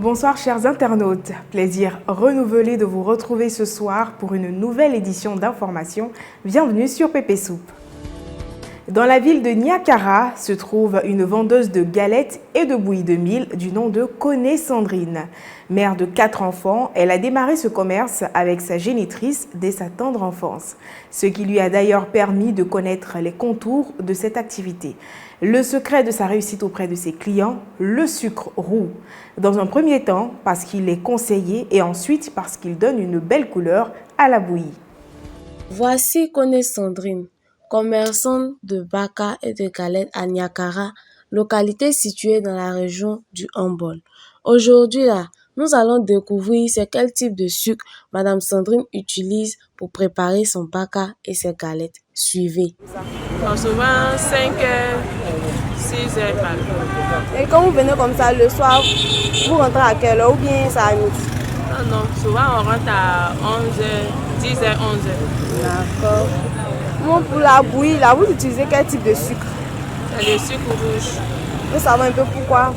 Bonsoir chers internautes, plaisir renouvelé de vous retrouver ce soir pour une nouvelle édition d'information. Bienvenue sur Pépé Soupe. Dans la ville de Niakara se trouve une vendeuse de galettes et de bouillie de mil du nom de Koné Sandrine. Mère de 4 enfants, elle a démarré ce commerce avec sa génitrice dès sa tendre enfance, ce qui lui a d'ailleurs permis de connaître les contours de cette activité. Le secret de sa réussite auprès de ses clients, le sucre roux. Dans un premier temps, parce qu'il est conseillé et ensuite parce qu'il donne une belle couleur à la bouillie. Voici Koné Sandrine, commerçante de baka et de galettes à Niakara, localité située dans la région du Hambol. Aujourd'hui, nous allons découvrir c'est quel type de sucre Madame Sandrine utilise pour préparer son baka et ses galettes. Suivez. Souvent 5 heures, 6 heures par jour. Et quand vous venez comme ça le soir, vous rentrez à quelle heure ou bien ça à midi? Non, souvent on rentre à 11 heures, 10 heures, 11 heures. D'accord. Bon, pour la bouillie, là, vous utilisez quel type de sucre? C'est le sucre rouge. Vous savez un peu pourquoi?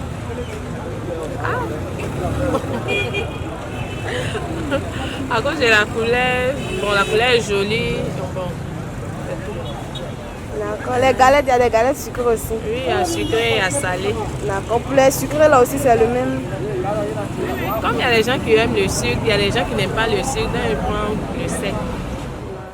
À cause de la couleur, bon, la couleur est jolie. Bon, c'est tout. D'accord. Les galettes, il y a des galettes sucrées aussi. Oui, il y a sucré, il y a salé. D'accord. Pour les sucrés, là aussi, c'est le même. Comme il y a des gens qui aiment le sucre, il y a des gens qui n'aiment pas le sucre, donc ils prennent le sec.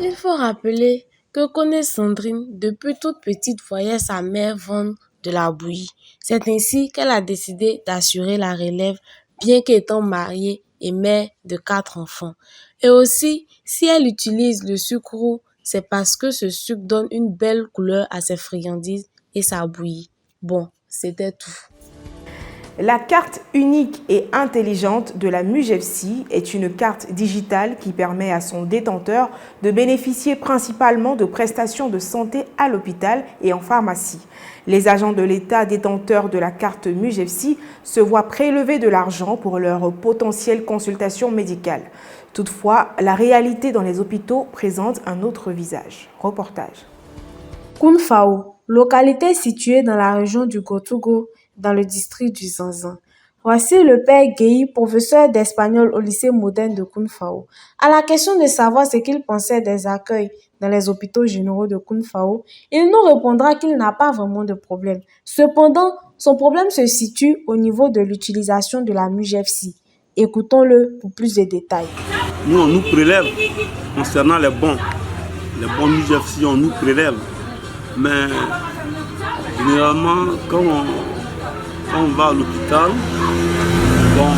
Il faut rappeler que Koné Sandrine, depuis toute petite, voyait sa mère vendre de la bouillie. C'est ainsi qu'elle a décidé d'assurer la relève, bien qu'étant mariée et mère de 4 enfants. Et aussi, si elle utilise le sucre roux, c'est parce que ce sucre donne une belle couleur à ses friandises et sa bouillie. Bon, c'était tout. La carte unique et intelligente de la MUGEFSI est une carte digitale qui permet à son détenteur de bénéficier principalement de prestations de santé à l'hôpital et en pharmacie. Les agents de l'État détenteurs de la carte MUGEFSI se voient prélever de l'argent pour leur potentielle consultation médicale. Toutefois, la réalité dans les hôpitaux présente un autre visage. Reportage. Kounfao, localité située dans la région du Gotougo, dans le district du Zanzan. Voici le père Gueye, professeur d'espagnol au lycée moderne de Kounfao. À la question de savoir ce qu'il pensait des accueils dans les hôpitaux généraux de Kounfao, il nous répondra qu'il n'a pas vraiment de problème. Cependant, son problème se situe au niveau de l'utilisation de la MUGEFSI. Écoutons-le pour plus de détails. Nous, on nous prélève concernant les bons MUGEFSI, on nous prélève. Mais généralement, quand on va à l'hôpital, bon,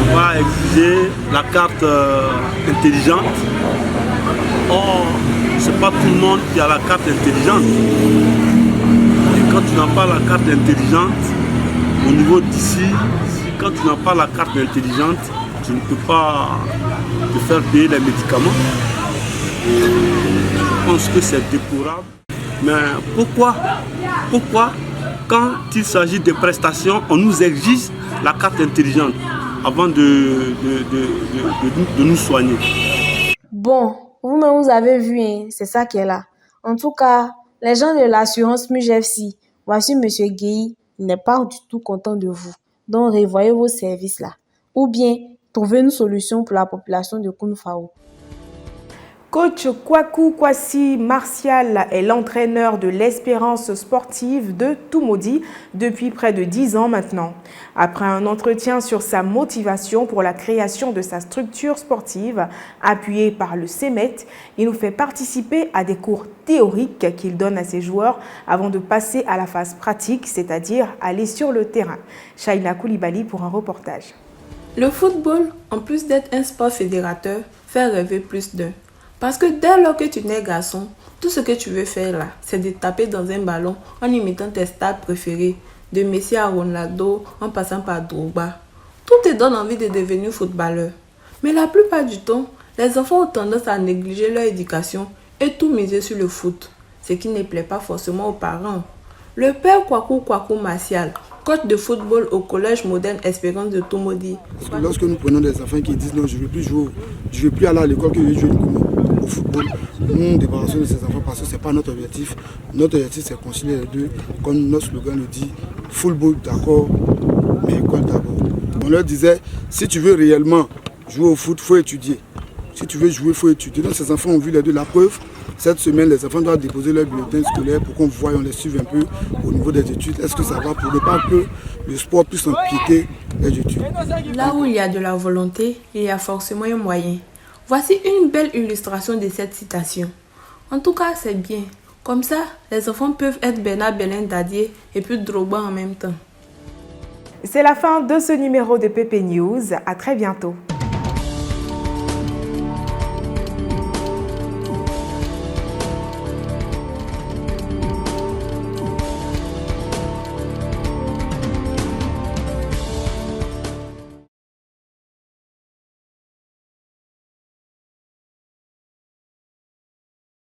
on va exiger la carte intelligente. Or, ce n'est pas tout le monde qui a la carte intelligente. Et quand tu n'as pas la carte intelligente, au niveau d'ici, quand tu n'as pas la carte intelligente, tu ne peux pas te faire payer les médicaments. Je pense que c'est déplorable. Mais pourquoi quand il s'agit de prestations, on nous exige la carte intelligente avant de nous soigner? Bon, vous-même vous avez vu, hein, c'est ça qui est là. En tout cas, les gens de l'assurance MUGEFSI, voici Monsieur Gueye, il n'est pas du tout content de vous. Donc, revoyez vos services là. Ou bien, trouvez une solution pour la population de Kounfao. Coach Kwaku Kwasi Martial est l'entraîneur de l'Espérance sportive de Toumaudi depuis près de 10 ans maintenant. Après un entretien sur sa motivation pour la création de sa structure sportive, appuyée par le CEMET, il nous fait participer à des cours théoriques qu'il donne à ses joueurs avant de passer à la phase pratique, c'est-à-dire aller sur le terrain. Shaina Koulibaly pour un reportage. Le football, en plus d'être un sport fédérateur, fait rêver plus d'un. Parce que dès lors que tu nais garçon, tout ce que tu veux faire là, c'est de taper dans un ballon en imitant tes stars préférés, de Messi à Ronaldo en passant par Drogba. Tout te donne envie de devenir footballeur. Mais la plupart du temps, les enfants ont tendance à négliger leur éducation et tout miser sur le foot, ce qui ne plaît pas forcément aux parents. Le père Kwaku Martial, coach de football au collège moderne Espérance de Toumaudi. Parce que lorsque nous prenons des enfants qui disent non, je ne veux plus jouer, je ne veux plus aller à l'école, que je veux jouer au football, nous nous débarrassons de ces enfants parce que ce n'est pas notre objectif. Notre objectif, c'est concilier les deux, comme notre slogan le dit, football d'accord, mais école d'abord. On leur disait, si tu veux réellement jouer au foot, il faut étudier. Si tu veux jouer, il faut étudier. Donc ces enfants ont vu les deux. La preuve, cette semaine, les enfants doivent déposer leur bulletin scolaire pour qu'on voie, on les suive un peu au niveau des études. Est-ce que ça va pour ne pas que le sport puisse empiéter les études? Là où il y a de la volonté, il y a forcément un moyen. Voici une belle illustration de cette citation. En tout cas, c'est bien. Comme ça, les enfants peuvent être Bernard Belin Dadier et puis Drogba en même temps. C'est la fin de ce numéro de PP News. À très bientôt.